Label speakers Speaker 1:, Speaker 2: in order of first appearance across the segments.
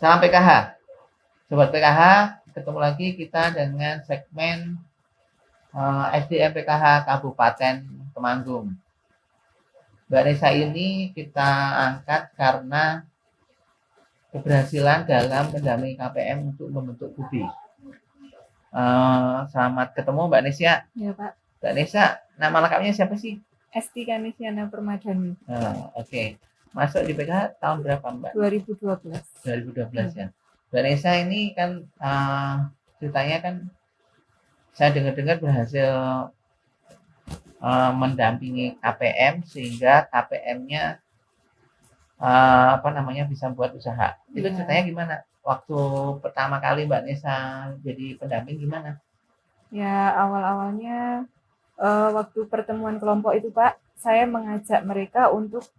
Speaker 1: Salam PKH. Sobat PKH, ketemu lagi kita dengan segmen SDM PKH Kabupaten Temanggung. Mbak Nesa ini kita angkat karena keberhasilan dalam mendampingi KPM untuk membentuk BUDI. Selamat ketemu Mbak Nesa.
Speaker 2: Ya Pak.
Speaker 1: Mbak Nesa, nama lengkapnya siapa sih?
Speaker 2: Esti Kanisiana Permadani.
Speaker 1: Oke. Masuk di PKH tahun berapa Mbak?
Speaker 2: 2012.
Speaker 1: 2012 ya. Mbak Nesa ini kan ceritanya kan saya dengar-dengar berhasil mendampingi KPM sehingga KPM-nya bisa buat usaha. Itu ceritanya gimana? Waktu pertama kali Mbak Nesa jadi pendamping gimana?
Speaker 2: Ya awal-awalnya waktu pertemuan kelompok itu Pak, saya mengajak mereka untuk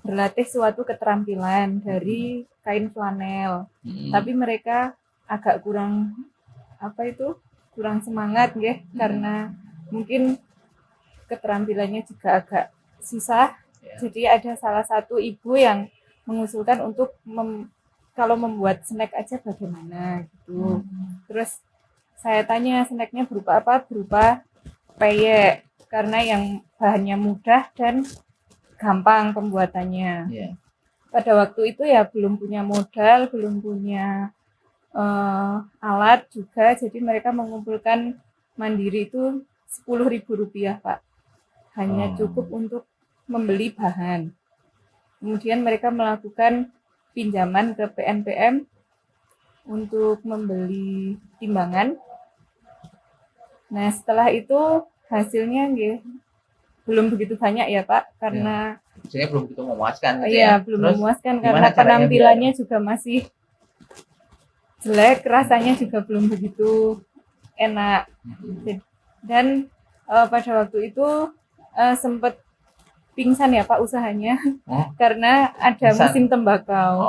Speaker 2: berlatih suatu keterampilan dari kain flanel. Tapi mereka agak kurang semangat ya, karena mungkin keterampilannya juga agak susah. Jadi ada salah satu ibu yang mengusulkan untuk kalau membuat snack aja bagaimana gitu. Terus saya tanya snacknya berupa apa? Berupa peyek, karena yang bahannya mudah dan gampang pembuatannya. Pada waktu itu ya belum punya modal, belum punya alat juga, jadi mereka mengumpulkan mandiri itu Rp10.000 Pak. Hanya cukup untuk membeli bahan. Kemudian mereka melakukan pinjaman ke PNPM untuk membeli timbangan. Nah setelah itu hasilnya belum begitu banyak ya Pak, karena
Speaker 1: hasilnya belum begitu memuaskan gitu
Speaker 2: ya. Belum memuaskan karena penampilannya juga masih jelek, rasanya juga belum begitu enak. Dan pada waktu itu sempat pingsan ya Pak usahanya, karena ada musim tembakau.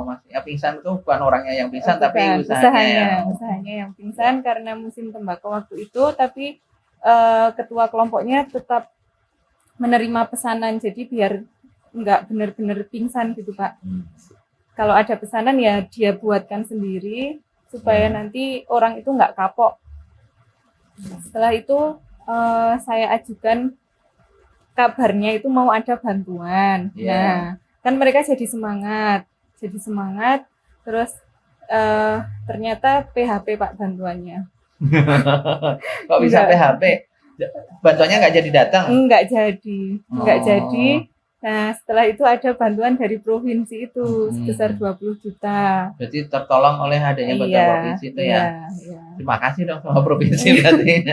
Speaker 1: Maksudnya pingsan itu bukan orangnya yang pingsan, tapi usahanya
Speaker 2: yang pingsan karena musim tembakau waktu itu. Tapi ketua kelompoknya tetap menerima pesanan, jadi biar nggak benar-benar pingsan gitu Pak. Kalau ada pesanan ya dia buatkan sendiri supaya nanti orang itu nggak kapok. Setelah itu saya ajukan kabarnya itu mau ada bantuan. Nah, kan mereka jadi semangat. Terus ternyata PHP Pak bantuannya.
Speaker 1: Kok bisa PHP? Bantuannya nggak jadi datang?
Speaker 2: Nggak jadi. Nah, setelah itu ada bantuan dari provinsi itu sebesar 20 juta.
Speaker 1: Berarti tertolong oleh adanya bantuan provinsi itu ya? Terima kasih dong sama provinsi berarti.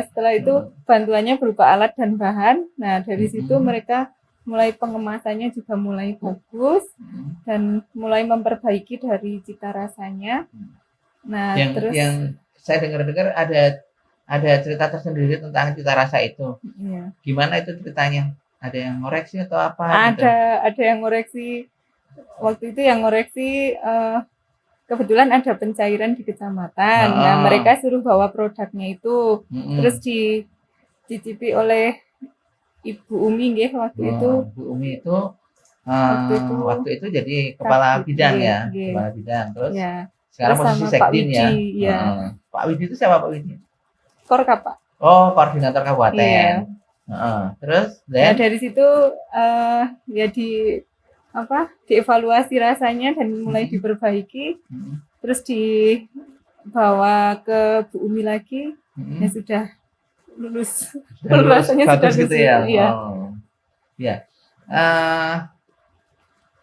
Speaker 2: Setelah itu bantuannya berupa alat dan bahan. Nah, dari situ mereka mulai pengemasannya juga mulai bagus dan mulai memperbaiki dari cita rasanya. Nah, terus
Speaker 1: yang saya dengar-dengar ada cerita tersendiri tentang cita rasa itu. Gimana itu ceritanya? Ada yang ngoreksi atau apa?
Speaker 2: Ada yang ngoreksi. Waktu itu yang ngoreksi kebetulan ada pencairan di kecamatan. Nah, mereka suruh bawa produknya itu. Terus dicicipi oleh Ibu Umi waktu itu.
Speaker 1: Bu Umi itu waktu itu jadi kepala bidang ya, kepala bidang. Terus sekarang posisi sekdin ya. Pak Widi itu siapa Pak Widi?
Speaker 2: Korkap Pak.
Speaker 1: Oh, koordinator kabupaten. Terus
Speaker 2: dari situ dievaluasi rasanya dan mulai diperbaiki. Terus dibawa ke Bu Umi lagi. Ya sudah lulus. Rasanya sudah
Speaker 1: gitu ya.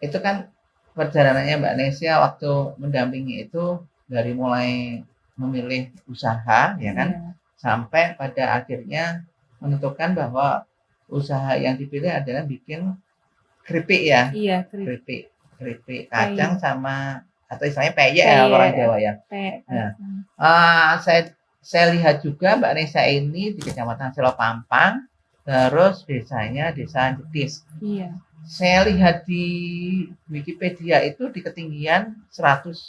Speaker 1: Itu kan perjalanannya Mbak Nesa waktu mendampingi itu dari mulai memilih usaha ya kan, sampai pada akhirnya menentukan bahwa usaha yang dipilih adalah bikin keripik ya. Keripik kacang sama atau istilahnya peyek ya orang Jawa ya. Saya lihat juga Mbak Nesa ini di Kecamatan Selopampang, terus desanya Desa Jetis. Saya lihat di Wikipedia itu di ketinggian 1025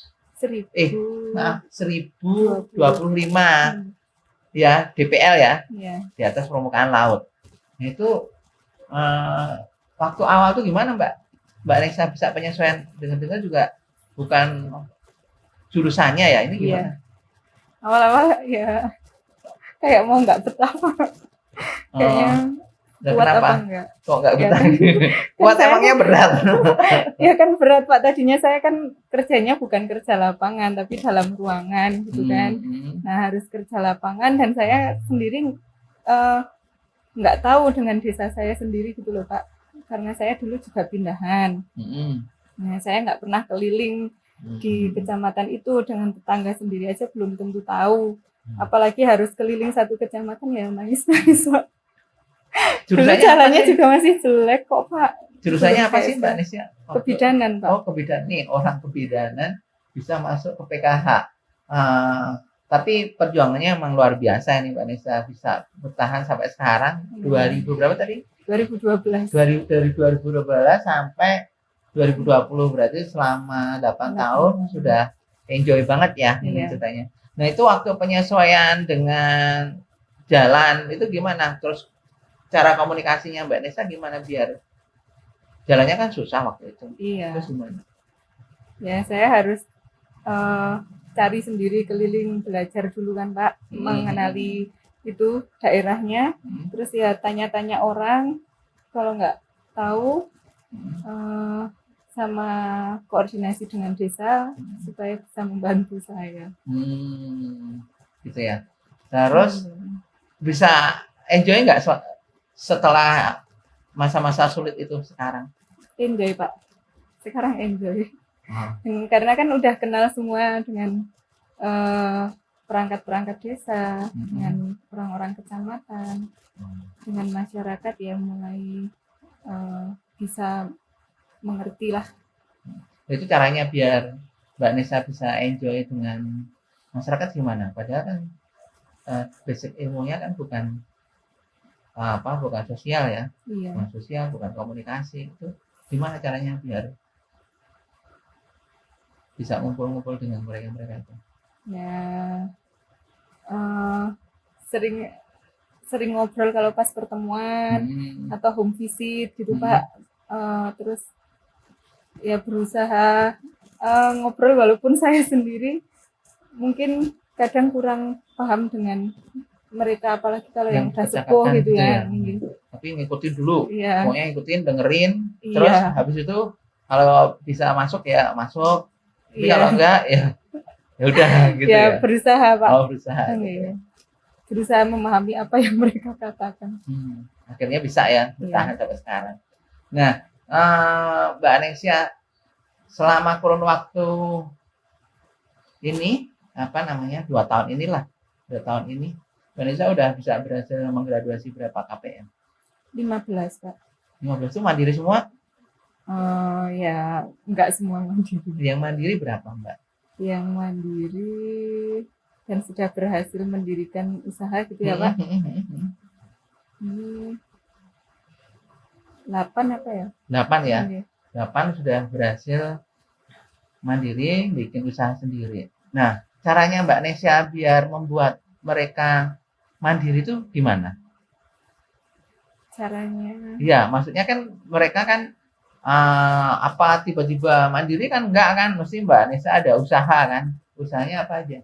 Speaker 1: ya DPL ya, di atas permukaan laut. Nah, itu waktu awal tuh gimana Mbak? Mbak Nesa bisa penyesuaian, dengar-dengar juga bukan jurusannya ya, ini
Speaker 2: Iya.
Speaker 1: gimana?
Speaker 2: Awal-awal ya kayak mau nggak betah, kayaknya
Speaker 1: Dan
Speaker 2: kuat
Speaker 1: kenapa?
Speaker 2: apa enggak.
Speaker 1: Kok nggak
Speaker 2: Ya
Speaker 1: betah?
Speaker 2: kan,
Speaker 1: Kuat
Speaker 2: saya
Speaker 1: emangnya berat.
Speaker 2: ya kan berat Pak, tadinya saya kan kerjanya bukan kerja lapangan tapi dalam ruangan gitu kan. Nah harus kerja lapangan dan saya sendiri nggak tahu dengan desa saya sendiri gitu loh Pak, karena saya dulu juga pindahan. Nah saya nggak pernah keliling di kecamatan itu, dengan tetangga sendiri aja belum tentu tahu, apalagi harus keliling satu kecamatan, ya nangis-nangis Pak. Dulu
Speaker 1: Jurusannya apa
Speaker 2: jalannya
Speaker 1: sih?
Speaker 2: juga masih jelek kok Pak.
Speaker 1: Jurusannya
Speaker 2: Belum
Speaker 1: apa
Speaker 2: kayak
Speaker 1: sih Mbak
Speaker 2: sekarang.
Speaker 1: Nesya?
Speaker 2: Kebidanan Pak.
Speaker 1: Oh, kebidanan nih, orang kebidanan bisa masuk ke PKH. Tapi perjuangannya emang luar biasa nih Mbak Nesa, bisa bertahan sampai sekarang. 2000 berapa tadi?
Speaker 2: 2012.
Speaker 1: Dari 2012 sampai 2020, berarti selama 8 tahun sudah enjoy banget ya ini ceritanya. Nah itu waktu penyesuaian dengan jalan itu gimana? Terus cara komunikasinya Mbak Nesa gimana biar jalannya kan susah waktu itu?
Speaker 2: Iya.
Speaker 1: Terus gimana?
Speaker 2: Ya saya harus cari sendiri, keliling, belajar dulu kan Pak, mengenali itu daerahnya, terus ya tanya-tanya orang, kalau nggak tahu sama koordinasi dengan desa supaya bisa membantu saya.
Speaker 1: Gitu ya. Terus bisa enjoy nggak setelah masa-masa sulit itu sekarang?
Speaker 2: Enjoy Pak, sekarang enjoy. Karena kan udah kenal semua dengan perangkat-perangkat desa, dengan orang-orang kecamatan, dengan masyarakat yang mulai bisa mengerti lah.
Speaker 1: Itu caranya biar Mbak Nesa bisa enjoy dengan masyarakat gimana? Padahal kan basic ilmunya kan bukan sosial ya, bukan sosial, bukan komunikasi. Itu gimana caranya biar bisa ngumpul-ngumpul dengan mereka itu?
Speaker 2: Ya sering ngobrol kalau pas pertemuan atau home visit gitu Pak. Terus ya berusaha ngobrol, walaupun saya sendiri mungkin kadang kurang paham dengan mereka, apalagi kalau yang udah sepuh gitu ya.
Speaker 1: Tapi ngikutin dulu, pokoknya ngikutin, dengerin, terus habis itu kalau bisa masuk ya masuk, tapi kalau enggak ya udah gitu ya.
Speaker 2: Berusaha Pak.
Speaker 1: Berusaha
Speaker 2: memahami apa yang mereka katakan.
Speaker 1: Akhirnya bisa ya bertahan sampai sekarang. Nah, Mbak Anesia, selama kurun waktu ini 2 tahun inilah, 2 tahun ini Mbak Anesia udah bisa berhasil menggraduasi berapa KPM?
Speaker 2: 15 Pak.
Speaker 1: 15 itu mandiri semua?
Speaker 2: Ya enggak semua mandiri.
Speaker 1: Yang mandiri berapa Mbak?
Speaker 2: Yang mandiri dan sudah berhasil mendirikan usaha gitu ya Pak. 8 apa ya?
Speaker 1: 8 ya? 8 sudah berhasil mandiri, bikin usaha sendiri. Nah, caranya Mbak Nesya biar membuat mereka mandiri itu gimana?
Speaker 2: Caranya?
Speaker 1: Iya, maksudnya kan mereka kan tiba-tiba mandiri kan enggak kan, mesti Mbak Nesya ada usaha kan. Usahanya apa aja?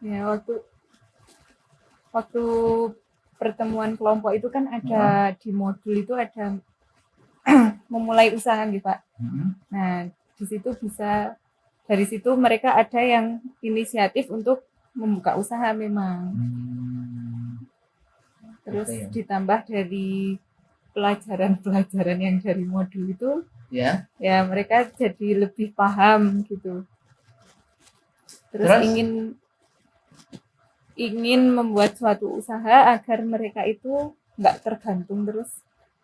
Speaker 2: Ya waktu pertemuan kelompok itu kan ada di modul itu ada memulai usaha gitu Pak. Nah dari situ mereka ada yang inisiatif untuk membuka usaha memang. Terus ditambah dari pelajaran yang dari modul itu, ya mereka jadi lebih paham gitu. Terus ingin membuat suatu usaha agar mereka itu nggak tergantung terus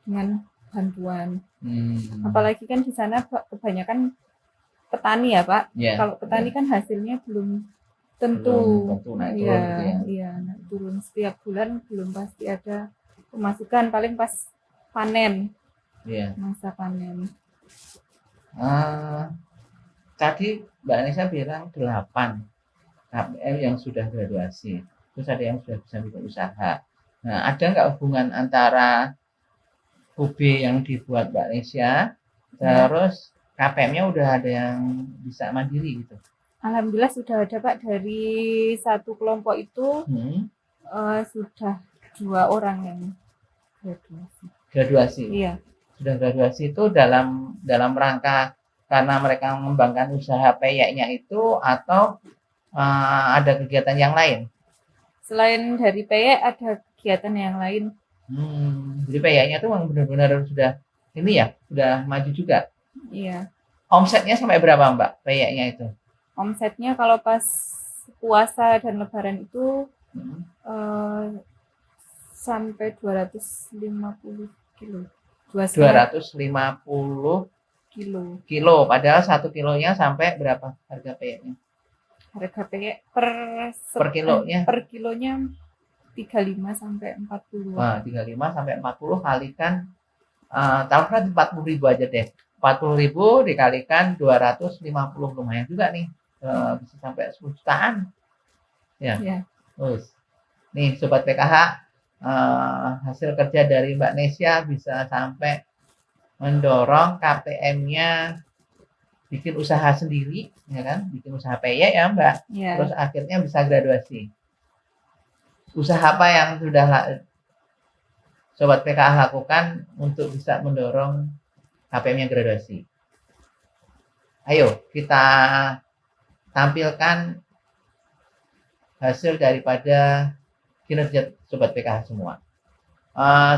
Speaker 2: dengan bantuan. Apalagi kan di sana kebanyakan petani ya Pak. Kalau petani kan hasilnya belum tentu
Speaker 1: naik turun gitu
Speaker 2: ya. Naik turun setiap bulan, belum pasti ada pemasukan, paling pas panen. Masa panen.
Speaker 1: Tadi Mbak Anissa bilang 8 KPM yang sudah graduasi, terus ada yang sudah bisa bikin usaha. Nah, ada nggak hubungan antara hobi yang dibuat Mbak Nesya Terus KPM-nya udah ada yang bisa mandiri gitu.
Speaker 2: Alhamdulillah sudah ada Pak, dari satu kelompok itu
Speaker 1: Hmm.
Speaker 2: sudah 2 orang yang graduasi.
Speaker 1: Graduasi.
Speaker 2: Iya.
Speaker 1: Sudah graduasi itu dalam rangka karena mereka mengembangkan usaha peyeknya itu atau ada kegiatan yang lain?
Speaker 2: Selain dari peyek ada kegiatan yang lain.
Speaker 1: Jadi peyeknya itu memang benar-benar sudah ini ya, sudah maju juga.
Speaker 2: Iya.
Speaker 1: Omsetnya sampai berapa Mbak peyeknya itu?
Speaker 2: Omsetnya kalau pas puasa dan lebaran itu sampai 250 kilo.
Speaker 1: 250 kilo. Padahal 1 kilonya sampai berapa harga peyeknya?
Speaker 2: Harga peyek
Speaker 1: Per kilonya?
Speaker 2: per kilonya 35 sampai 40.
Speaker 1: Wah, 35 sampai 40 kalikan taruhlah 40.000 aja deh. 40.000 dikalikan 250, lumayan juga nih. Bisa sampai 10 jutaan. Ya. Terus nih Sobat PKH, hasil kerja dari Mbak Nesya bisa sampai mendorong KPM-nya bikin usaha sendiri, ya kan? Bikin usaha peyek ya Mbak.
Speaker 2: Ya.
Speaker 1: Terus akhirnya bisa graduasi. Usaha apa yang sudah Sobat PKH lakukan untuk bisa mendorong KPM-nya graduasi? Ayo kita tampilkan hasil daripada kinerja Sobat PKH semua.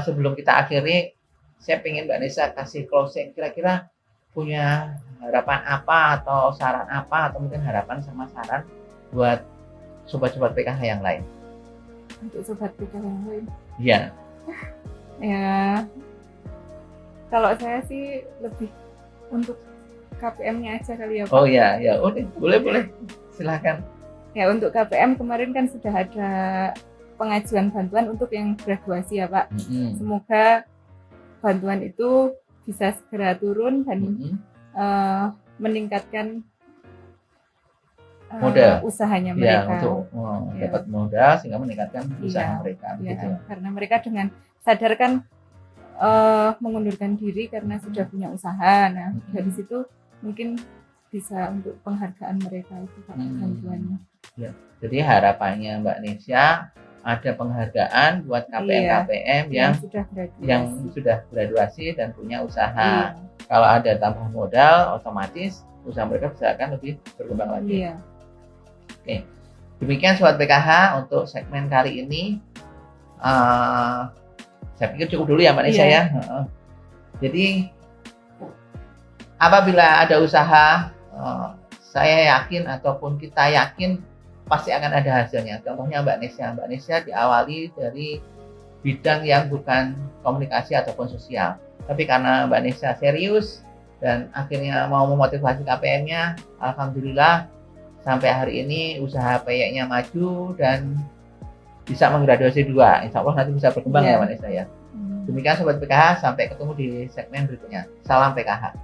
Speaker 1: Sebelum kita akhiri, saya ingin Mbak Nesa kasih closing, kira-kira punya harapan apa atau saran apa atau mungkin harapan sama saran buat sobat-sobat PKH yang lain.
Speaker 2: Untuk sobat PKH yang lain?
Speaker 1: Iya.
Speaker 2: Ya, kalau saya sih lebih untuk KPM-nya aja kali ya Pak.
Speaker 1: Oh iya, ya udah, boleh, silahkan.
Speaker 2: Ya untuk KPM kemarin kan sudah ada pengajuan bantuan untuk yang graduasi ya Pak. Semoga bantuan itu bisa segera turun dan meningkatkan
Speaker 1: modal
Speaker 2: usahanya mereka.
Speaker 1: Ya, untuk dapat modal sehingga meningkatkan usaha mereka.
Speaker 2: Ya,
Speaker 1: gitu.
Speaker 2: Karena mereka dengan sadar kan mengundurkan diri karena sudah punya usaha. Nah dari situ mungkin bisa untuk penghargaan mereka itu Pak, bantuannya.
Speaker 1: Ya, jadi harapannya Mbak Nesya ada penghargaan buat KPM-KPM yang sudah graduasi dan punya usaha. Kalau ada tambah modal, otomatis usaha mereka bisa akan lebih berkembang lagi. Oke, demikian Sobat PKH untuk segmen kali ini. Saya pikir cukup dulu ya Mbak Nesya ya. Jadi apabila ada usaha, saya yakin ataupun kita yakin pasti akan ada hasilnya. Contohnya Mbak Nesya diawali dari bidang yang bukan komunikasi ataupun sosial. Tapi karena Mbak Nesya serius dan akhirnya mau memotivasi KPM-nya, alhamdulillah sampai hari ini usaha peyeknya maju dan bisa menggraduasi 2. Insya Allah nanti bisa berkembang ya Mbak Nesya ya. Demikian Sobat PKH, sampai ketemu di segmen berikutnya. Salam PKH.